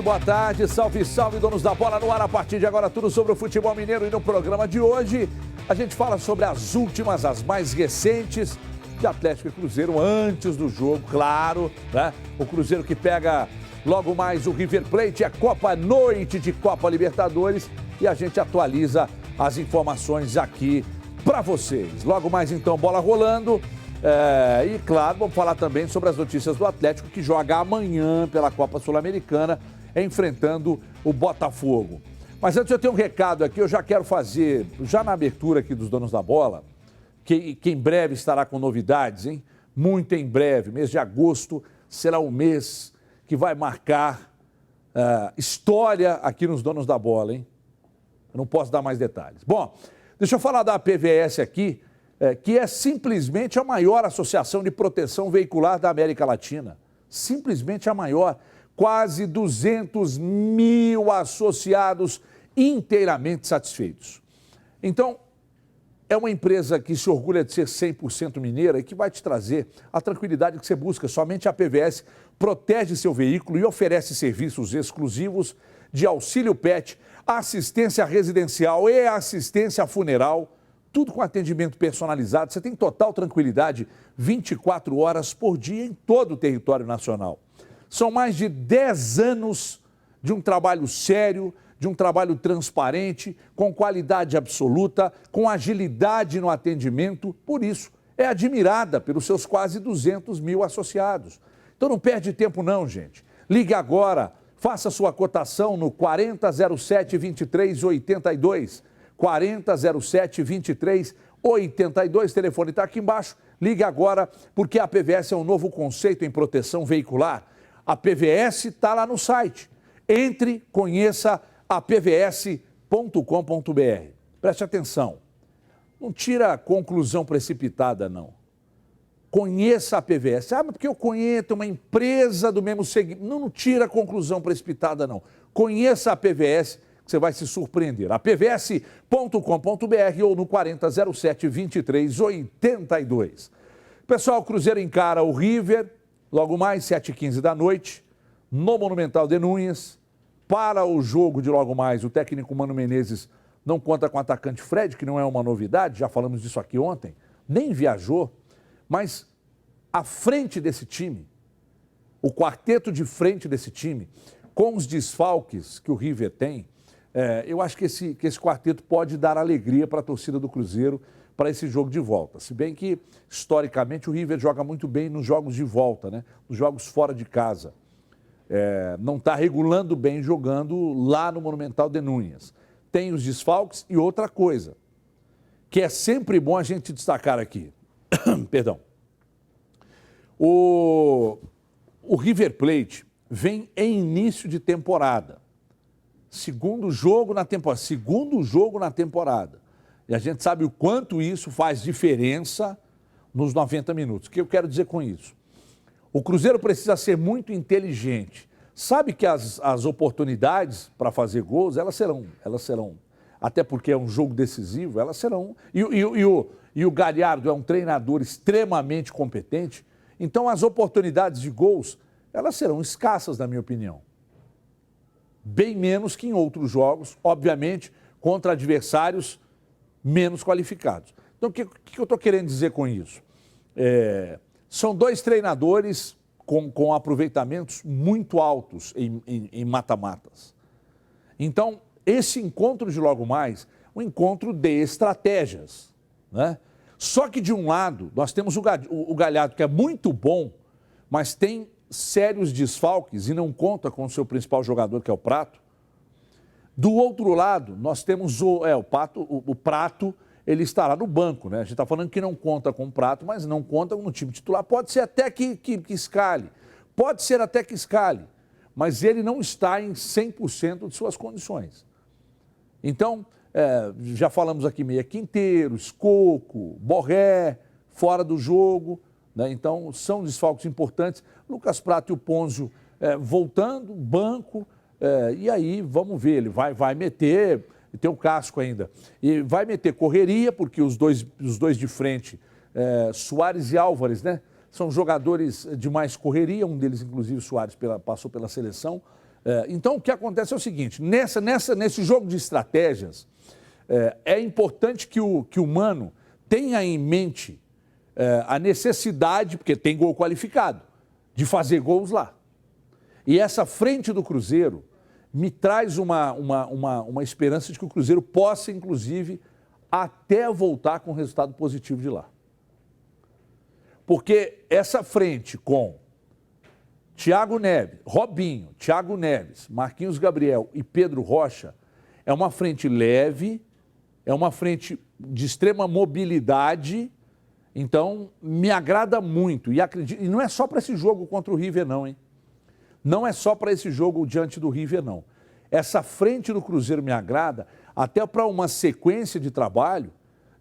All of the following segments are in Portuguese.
boa tarde, salve, salve, donos da bola no ar. A partir de agora, tudo sobre o futebol mineiro. E no programa de hoje, a gente fala sobre as últimas, as mais recentes de Atlético e Cruzeiro antes do jogo, claro, né? O Cruzeiro que pega logo mais o River Plate, a Copa Noite de Copa Libertadores, e a gente atualiza as informações aqui para vocês. Logo mais então, bola rolando. E claro, vamos falar também sobre as notícias do Atlético, que joga amanhã pela Copa Sul-Americana, enfrentando o Botafogo. Mas antes eu tenho um recado aqui, eu já quero fazer, já na abertura aqui dos donos da bola, que em breve estará com novidades, hein? Muito em breve, mês de agosto será o mês que vai marcar história aqui nos donos da bola, hein? Eu não posso dar mais detalhes. Bom, deixa eu falar da PVS aqui, que é simplesmente a maior associação de proteção veicular da América Latina. Simplesmente a maior. Quase 200 mil associados inteiramente satisfeitos. Então, é uma empresa que se orgulha de ser 100% mineira e que vai te trazer a tranquilidade que você busca. Somente a PVS protege seu veículo e oferece serviços exclusivos de auxílio PET, assistência residencial e assistência funeral, tudo com atendimento personalizado. Você tem total tranquilidade 24 horas por dia em todo o território nacional. São mais de 10 anos de um trabalho sério, de um trabalho transparente, com qualidade absoluta, com agilidade no atendimento. Por isso, é admirada pelos seus quase 200 mil associados. Então não perde tempo não, gente. Ligue agora, faça sua cotação no 4007-2382. 4007-2382, telefone está aqui embaixo. Ligue agora, porque a PVS é um novo conceito em proteção veicular. A PVS está lá no site. Entre, conheça a pvs.com.br. Preste atenção. Não tira conclusão precipitada, não. Conheça a PVS. Ah, mas porque eu conheço uma empresa do mesmo segmento. Não tira conclusão precipitada, não. Conheça a PVS, que você vai se surpreender. A pvs.com.br ou no 4007-2382. Pessoal, o Cruzeiro encara o River, logo mais, 7h15 da noite, no Monumental de Núñez. Para o jogo de logo mais, o técnico Mano Menezes não conta com o atacante Fred, que não é uma novidade, já falamos disso aqui ontem, nem viajou, mas à frente desse time, o quarteto de frente desse time, com os desfalques que o River tem, eu acho que esse quarteto pode dar alegria para a torcida do Cruzeiro para esse jogo de volta. Se bem que, historicamente, o River joga muito bem nos jogos de volta, né? Nos jogos fora de casa. Não está regulando bem jogando lá no Monumental de Núñez. Tem os desfalques e outra coisa, que é sempre bom a gente destacar aqui. Perdão. O River Plate vem em início de temporada. Segundo jogo na temporada. E a gente sabe o quanto isso faz diferença nos 90 minutos. O que eu quero dizer com isso? O Cruzeiro precisa ser muito inteligente. Sabe que as oportunidades para fazer gols, elas serão. Até porque é um jogo decisivo, elas serão. E o Galhardo é um treinador extremamente competente. Então, as oportunidades de gols, elas serão escassas, na minha opinião. Bem menos que em outros jogos, obviamente, contra adversários menos qualificados. Então, o que eu estou querendo dizer com isso? São dois treinadores com aproveitamentos muito altos em mata-matas. Então, esse encontro de logo mais, um encontro de estratégias, né? Só que de um lado, nós temos o Galhardo, que é muito bom, mas tem sérios desfalques e não conta com o seu principal jogador, que é o Prato. Do outro lado, nós temos o Prato, ele estará no banco, né? A gente está falando que não conta com o Prato, mas não conta no time titular. Pode ser até que escale, mas ele não está em 100% de suas condições. Então, já falamos aqui Meia Quinteiro, Escoco, Borré, fora do jogo, né? Então, são desfalques importantes. Lucas Prato e o Ponzio voltando, banco, e aí vamos ver, ele vai meter, tem o casco ainda, e vai meter correria, porque os dois de frente, Soares e Álvares, né? São jogadores de mais correria, um deles, inclusive, Soares, passou pela seleção, Então, o que acontece é o seguinte, nesse jogo de estratégias, é importante que o Mano tenha em mente a necessidade, porque tem gol qualificado, de fazer gols lá. E essa frente do Cruzeiro me traz uma esperança de que o Cruzeiro possa, inclusive, até voltar com resultado positivo de lá. Porque essa frente com Thiago Neves, Robinho, Thiago Neves, Marquinhos Gabriel e Pedro Rocha é uma frente leve, é uma frente de extrema mobilidade. Então, me agrada muito. E não é só para esse jogo contra o River, não, hein? Não é só para esse jogo diante do River, não. Essa frente do Cruzeiro me agrada até para uma sequência de trabalho,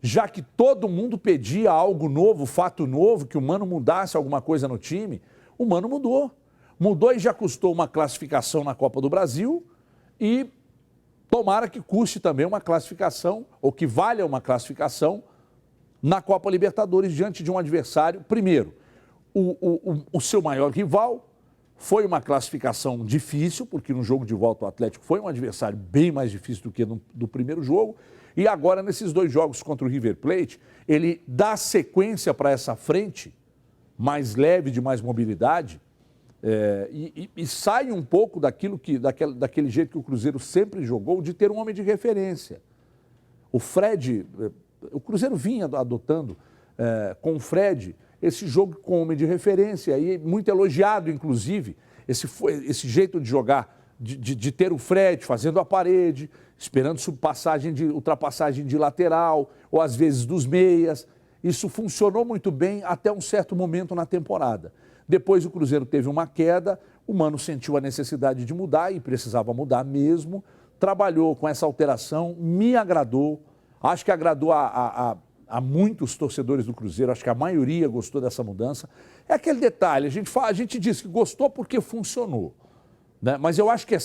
já que todo mundo pedia algo novo, fato novo, que o Mano mudasse alguma coisa no time. O Mano mudou. Mudou e já custou uma classificação na Copa do Brasil e tomara que custe também uma classificação, ou que valha uma classificação na Copa Libertadores diante de um adversário. Primeiro, o seu maior rival. Foi uma classificação difícil, porque no jogo de volta o Atlético foi um adversário bem mais difícil do que no primeiro jogo. E agora, nesses 2 jogos contra o River Plate, ele dá sequência para essa frente mais leve, de mais mobilidade, e sai um pouco daquele jeito que o Cruzeiro sempre jogou, de ter um homem de referência. O Fred, o Cruzeiro vinha adotando com o Fred esse jogo com homem de referência, e muito elogiado, inclusive, esse jeito de jogar, de ter o Fred fazendo a parede, esperando ultrapassagem de lateral, ou às vezes dos meias. Isso funcionou muito bem até um certo momento na temporada. Depois o Cruzeiro teve uma queda, o Mano sentiu a necessidade de mudar e precisava mudar mesmo, trabalhou com essa alteração, me agradou, acho que agradou a muitos torcedores do Cruzeiro, acho que a maioria gostou dessa mudança. É aquele detalhe, a gente diz que gostou porque funcionou, né? Mas eu acho que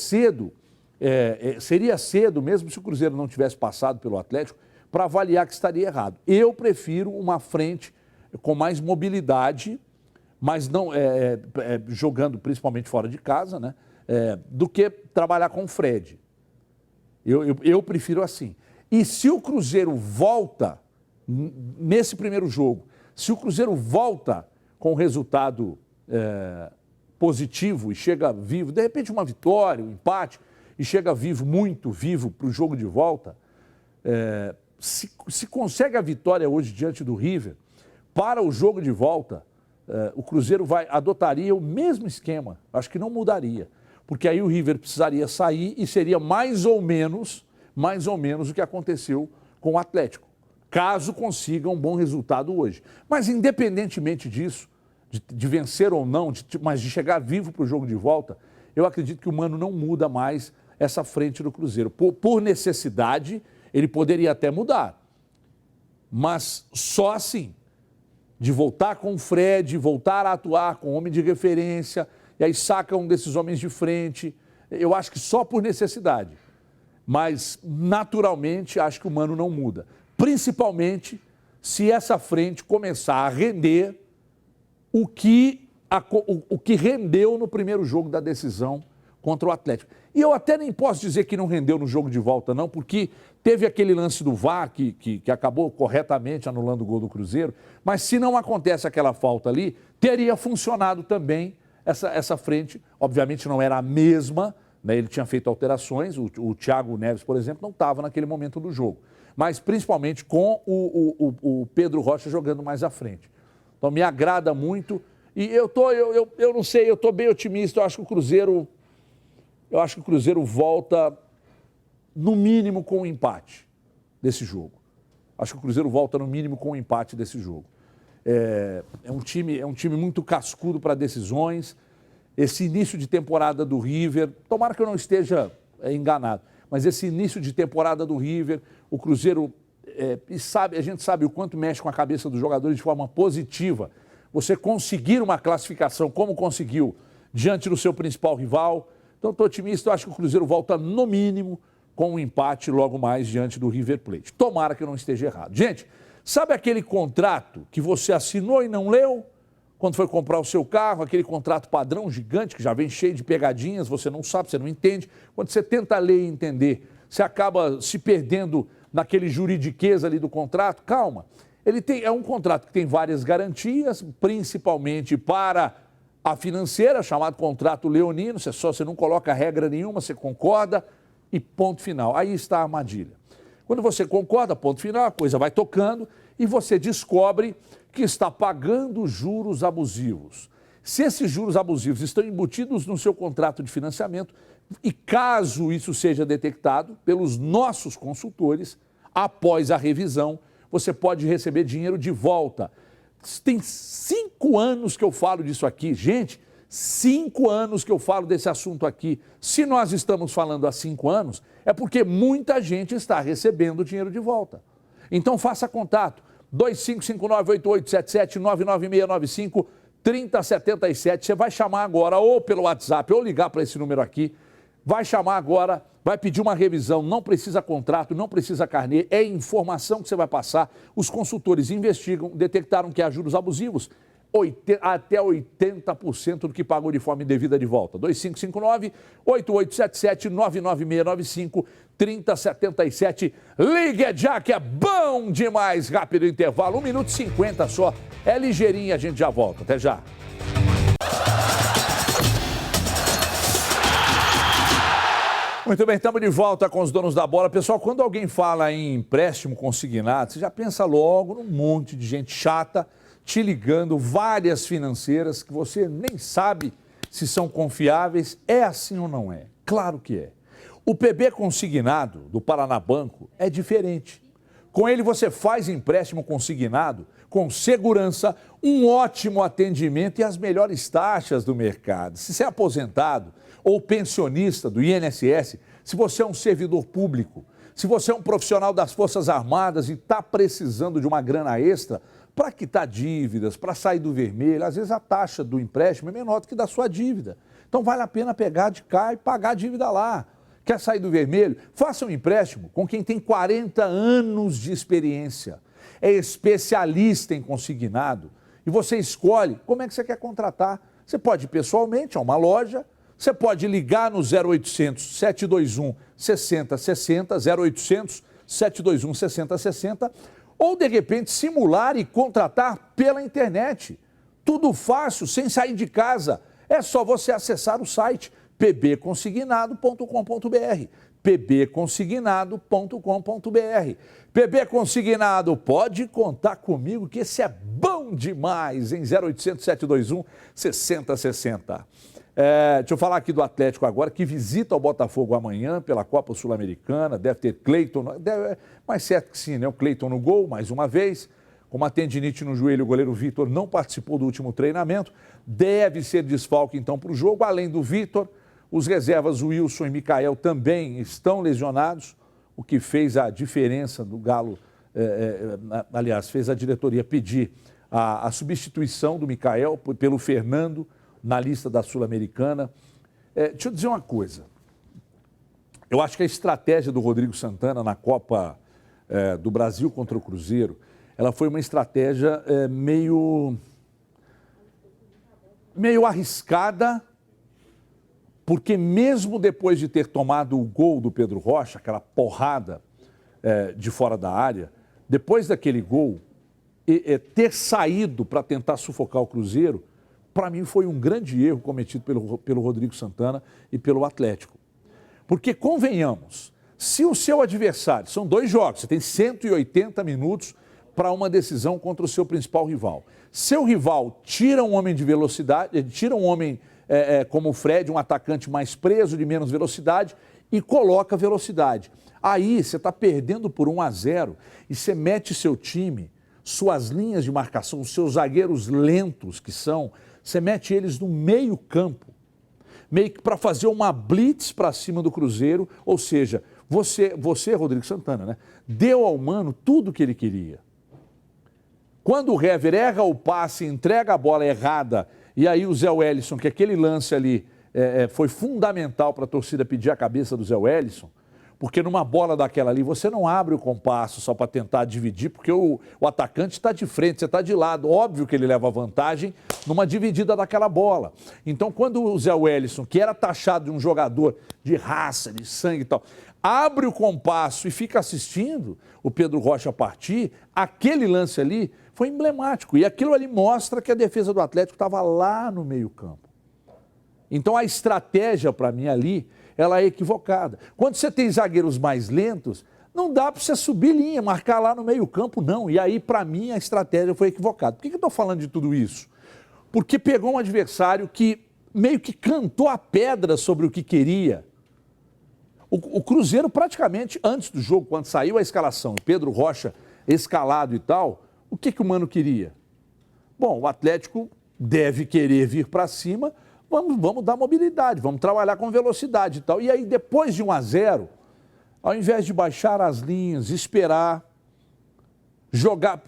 seria cedo, mesmo se o Cruzeiro não tivesse passado pelo Atlético, para avaliar que estaria errado. Eu prefiro uma frente com mais mobilidade, mas não jogando principalmente fora de casa, né? Do que trabalhar com o Fred. Eu prefiro assim. E se o Cruzeiro volta nesse primeiro jogo, se o Cruzeiro volta com um resultado positivo e chega vivo, de repente uma vitória, um empate, e chega vivo, muito vivo para o jogo de volta, se consegue a vitória hoje diante do River, para o jogo de volta, o Cruzeiro adotaria o mesmo esquema, acho que não mudaria, porque aí o River precisaria sair e seria mais ou menos o que aconteceu com o Atlético, caso consiga um bom resultado hoje. Mas independentemente disso, de vencer ou não, mas de chegar vivo para o jogo de volta, eu acredito que o Mano não muda mais essa frente do Cruzeiro. Por necessidade, ele poderia até mudar, mas só assim, de voltar com o Fred, voltar a atuar com homem de referência, e aí saca um desses homens de frente, eu acho que só por necessidade. Mas, naturalmente, acho que o Mano não muda. Principalmente se essa frente começar a render o que rendeu no primeiro jogo da decisão contra o Atlético. E eu até nem posso dizer que não rendeu no jogo de volta, não, porque teve aquele lance do VAR que acabou corretamente anulando o gol do Cruzeiro, mas se não acontece aquela falta ali, teria funcionado também essa frente. Obviamente não era a mesma, né? Ele tinha feito alterações, o Thiago Neves, por exemplo, não estava naquele momento do jogo, mas principalmente com o Pedro Rocha jogando mais à frente. Então me agrada muito e eu não sei, eu estou bem otimista, eu acho que o Cruzeiro volta no mínimo com um empate desse jogo. Acho que o Cruzeiro volta no mínimo com um empate desse jogo. É um time muito cascudo para decisões. Esse início de temporada do River, tomara que eu não esteja enganado, mas esse início de temporada do River, o Cruzeiro, a gente sabe o quanto mexe com a cabeça dos jogadores de forma positiva. Você conseguir uma classificação como conseguiu diante do seu principal rival. Então, estou otimista, eu acho que o Cruzeiro volta no mínimo com um empate logo mais diante do River Plate. Tomara que eu não esteja errado. Gente, sabe aquele contrato que você assinou e não leu? quando foi comprar o seu carro, aquele contrato padrão gigante que já vem cheio de pegadinhas, você não sabe, você não entende. Quando você tenta ler e entender, você acaba se perdendo naquele juridiquês ali do contrato. Calma, é um contrato que tem várias garantias, principalmente para a financeira, chamado contrato leonino. Você não coloca regra nenhuma, você concorda e ponto final. Aí está a armadilha. Quando você concorda, ponto final, a coisa vai tocando e você descobre que está pagando juros abusivos. Se esses juros abusivos estão embutidos no seu contrato de financiamento e caso isso seja detectado pelos nossos consultores, após a revisão, você pode receber dinheiro de volta. Tem 5 anos que eu falo disso aqui. Gente, 5 anos que eu falo desse assunto aqui. Se nós estamos falando há 5 anos, é porque muita gente está recebendo dinheiro de volta. Então faça contato. 2559-8877, 99695-3077. Você vai chamar agora ou pelo WhatsApp ou ligar para esse número aqui. Vai chamar agora, vai pedir uma revisão, não precisa contrato, não precisa carnê, é informação que você vai passar. Os consultores investigam, detectaram que há juros abusivos, até 80% do que pagou de forma indevida de volta. 2559-8877, 99695-3077. Ligue já que é bom demais. Rápido intervalo, 1 minuto e 50 só. É ligeirinho, a gente já volta. Até já. Muito bem, estamos de volta com os donos da bola. Pessoal, quando alguém fala em empréstimo consignado, você já pensa logo num monte de gente chata te ligando, várias financeiras que você nem sabe se são confiáveis. É assim ou não é? Claro que é. O PB consignado do Paraná Banco é diferente. Com ele você faz empréstimo consignado com segurança, um ótimo atendimento e as melhores taxas do mercado. Se você é aposentado ou pensionista do INSS, se você é um servidor público, se você é um profissional das Forças Armadas e está precisando de uma grana extra para quitar dívidas, para sair do vermelho, às vezes a taxa do empréstimo é menor do que da sua dívida. Então vale a pena pegar de cá e pagar a dívida lá. Quer sair do vermelho? Faça um empréstimo com quem tem 40 anos de experiência, é especialista em consignado e você escolhe como é que você quer contratar. Você pode ir pessoalmente a uma loja, você pode ligar no 0800 721 6060, 0800 721 6060, ou de repente simular e contratar pela internet. Tudo fácil, sem sair de casa. É só você acessar o site pbconsignado.com.br, pbconsignado.com.br. PB Consignado, pode contar comigo que esse é bom demais, em 0800 721 6060. Deixa eu falar aqui do Atlético agora, que visita o Botafogo amanhã pela Copa Sul-Americana. Deve ter Cleiton, mais certo que sim, né? O Cleiton no gol, mais uma vez. Com uma tendinite no joelho, o goleiro Vitor não participou do último treinamento. Deve ser desfalque, então, para o jogo. Além do Vitor, os reservas Wilson e Micael também estão lesionados, o que fez a diferença do Galo. Aliás, fez a diretoria pedir a substituição do Micael pelo Fernando na lista da Sul-Americana. Deixa eu dizer uma coisa. Eu acho que a estratégia do Rodrigo Santana na Copa do Brasil contra o Cruzeiro, ela foi uma estratégia meio arriscada, porque mesmo depois de ter tomado o gol do Pedro Rocha, aquela porrada de fora da área, depois daquele gol, ter saído para tentar sufocar o Cruzeiro, para mim foi um grande erro cometido pelo Rodrigo Santana e pelo Atlético. Porque, convenhamos, se o seu adversário, são 2 jogos, você tem 180 minutos para uma decisão contra o seu principal rival. Seu rival tira um homem de velocidade, tira um homem como o Fred, um atacante mais preso, de menos velocidade, e coloca velocidade. Aí você está perdendo por 1-0 e você mete seu time, suas linhas de marcação, os seus zagueiros lentos que são, você mete eles no meio campo, meio que para fazer uma blitz para cima do Cruzeiro, ou seja, você, Rodrigo Santana, né, deu ao Mano tudo o que ele queria. Quando o Hever erra o passe, entrega a bola errada, e aí o Zé Wellison, que aquele lance ali foi fundamental para a torcida pedir a cabeça do Zé Wellison, Porque numa bola daquela ali, você não abre o compasso só para tentar dividir, porque o atacante está de frente, você está de lado. Óbvio que ele leva vantagem numa dividida daquela bola. Então, quando o Zé Wellison, que era taxado de um jogador de raça, de sangue e tal, abre o compasso e fica assistindo o Pedro Rocha partir, aquele lance ali foi emblemático. E aquilo ali mostra que a defesa do Atlético estava lá no meio-campo. Então, a estratégia, para mim, ali, ela é equivocada. Quando você tem zagueiros mais lentos, não dá para você subir linha, marcar lá no meio-campo, não. E aí, para mim, a estratégia foi equivocada. Por que eu estou falando de tudo isso? Porque pegou um adversário que meio que cantou a pedra sobre o que queria. O Cruzeiro, praticamente, antes do jogo, quando saiu a escalação, Pedro Rocha escalado e tal, o que o Mano queria? Bom, o Atlético deve querer vir para cima, vamos dar mobilidade, vamos trabalhar com velocidade e tal. E aí, depois de 1-0, ao invés de baixar as linhas, esperar,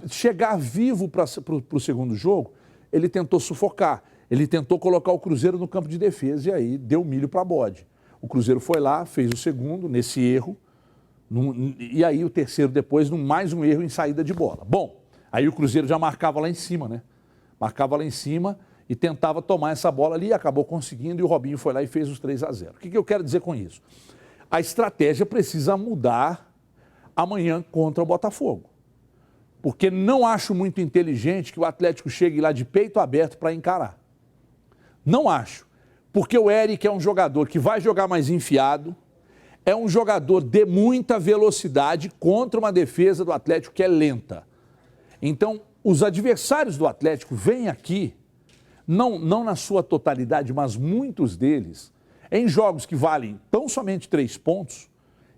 chegar vivo para o segundo jogo, ele tentou sufocar, ele tentou colocar o Cruzeiro no campo de defesa e aí deu milho para bode. O Cruzeiro foi lá, fez o segundo, nesse erro, e aí o terceiro depois, mais um erro em saída de bola. Bom, aí o Cruzeiro já marcava lá em cima, né? Marcava lá em cima e tentava tomar essa bola ali, acabou conseguindo e o Robinho foi lá e fez os 3-0. O que eu quero dizer com isso? A estratégia precisa mudar amanhã contra o Botafogo. Porque não acho muito inteligente que o Atlético chegue lá de peito aberto para encarar. Não acho. Porque o Eric é um jogador que vai jogar mais enfiado, é um jogador de muita velocidade contra uma defesa do Atlético que é lenta. Então, os adversários do Atlético vêm aqui, não na sua totalidade, mas muitos deles, em jogos que valem tão somente 3 pontos,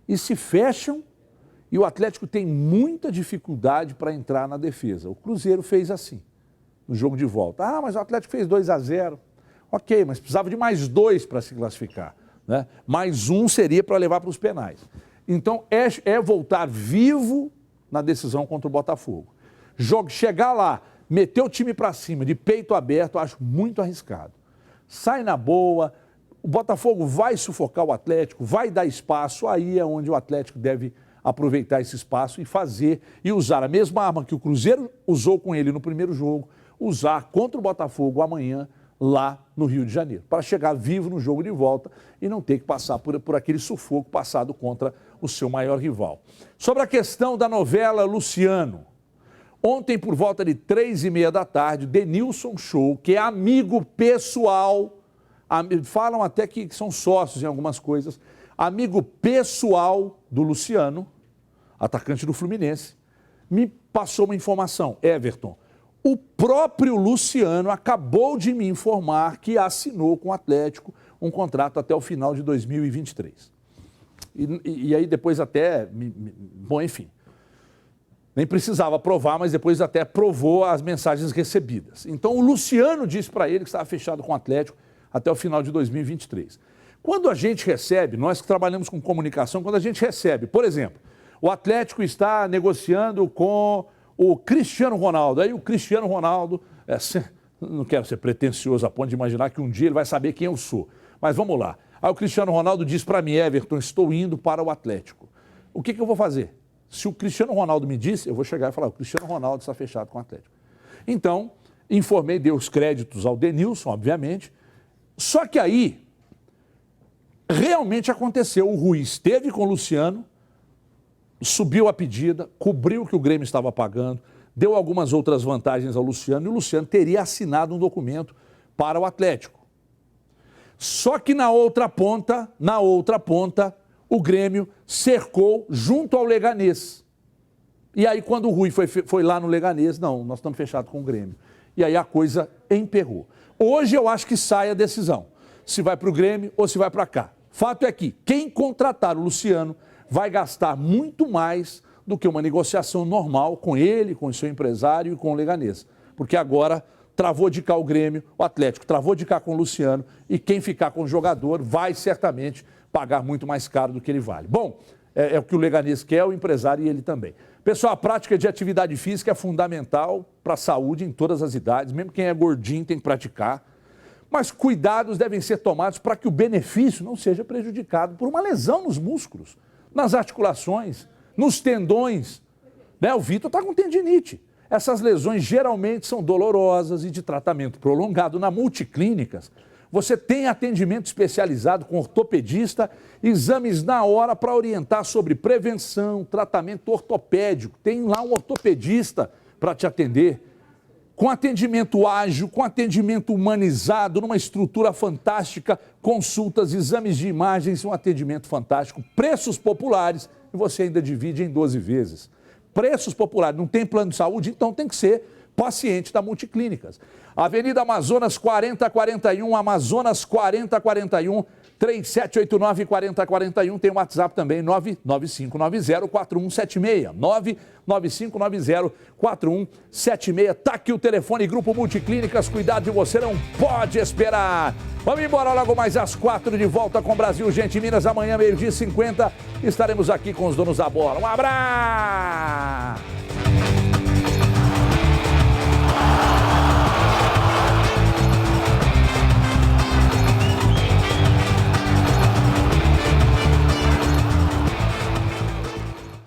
e se fecham, e o Atlético tem muita dificuldade para entrar na defesa. O Cruzeiro fez assim, no jogo de volta. Ah, mas o Atlético fez 2-0. Ok, mas precisava de mais 2 para se classificar, né? Mais 1 seria para levar para os penais. Então, é voltar vivo na decisão contra o Botafogo. Chegar lá, meter o time para cima, de peito aberto, acho muito arriscado. Sai na boa, o Botafogo vai sufocar o Atlético, vai dar espaço, aí é onde o Atlético deve aproveitar esse espaço e fazer, e usar a mesma arma que o Cruzeiro usou com ele no primeiro jogo, usar contra o Botafogo amanhã, lá no Rio de Janeiro, para chegar vivo no jogo de volta e não ter que passar por aquele sufoco passado contra o seu maior rival. Sobre a questão da novela Luciano, ontem por volta de 3h30 da tarde, Denilson Show, que é amigo pessoal, falam até que são sócios em algumas coisas, amigo pessoal do Luciano, atacante do Fluminense, me passou uma informação. Everton, o próprio Luciano acabou de me informar que assinou com o Atlético um contrato até o final de 2023. E aí depois até, bom, enfim, nem precisava provar, mas depois até provou as mensagens recebidas. Então o Luciano disse para ele que estava fechado com o Atlético até o final de 2023. Quando a gente recebe, nós que trabalhamos com comunicação, quando a gente recebe, por exemplo, o Atlético está negociando com o Cristiano Ronaldo. Aí o Cristiano Ronaldo, não quero ser pretencioso a ponto de imaginar que um dia ele vai saber quem eu sou. Mas vamos lá. Aí o Cristiano Ronaldo diz para mim, Everton, estou indo para o Atlético. O que eu vou fazer? Se o Cristiano Ronaldo me disse, eu vou chegar e falar, o Cristiano Ronaldo está fechado com o Atlético. Então, informei, dei os créditos ao Denilson, obviamente. Só que aí, realmente aconteceu. O Rui esteve com o Luciano, subiu a pedida, cobriu o que o Grêmio estava pagando, deu algumas outras vantagens ao Luciano e o Luciano teria assinado um documento para o Atlético. Só que na outra ponta, o Grêmio cercou junto ao Leganês. E aí quando o Rui foi lá no Leganês, não, nós estamos fechados com o Grêmio. E aí a coisa emperrou. Hoje eu acho que sai a decisão, se vai para o Grêmio ou se vai para cá. Fato é que quem contratar o Luciano vai gastar muito mais do que uma negociação normal com ele, com o seu empresário e com o Leganês. Porque agora travou de cá o Grêmio, o Atlético travou de cá com o Luciano e quem ficar com o jogador vai certamente pagar muito mais caro do que ele vale. Bom, é o que o Leganês quer, o empresário e ele também. Pessoal, a prática de atividade física é fundamental para a saúde em todas as idades, mesmo quem é gordinho tem que praticar. Mas cuidados devem ser tomados para que o benefício não seja prejudicado por uma lesão nos músculos. nas articulações, nos tendões. Né? O Vitor está com tendinite. Essas lesões geralmente são dolorosas e de tratamento prolongado. Na Multiclínicas, você tem atendimento especializado com ortopedista, exames na hora para orientar sobre prevenção, tratamento ortopédico. Tem lá um ortopedista para te atender, com atendimento ágil, com atendimento humanizado, numa estrutura fantástica, consultas, exames de imagens, um atendimento fantástico, preços populares e você ainda divide em 12 vezes. Preços populares, não tem plano de saúde, então tem que ser paciente da Multiclínicas. Avenida Amazonas 4041, Amazonas 4041, 3789-4041, tem o WhatsApp também, 99590-4176, 99590-4176. Tá aqui o telefone, Grupo Multiclínicas, cuidado de você, não pode esperar. Vamos embora logo mais às 4, de volta com Brasil, gente, Minas, amanhã, 12h50, estaremos aqui com os donos da bola. Um abraço!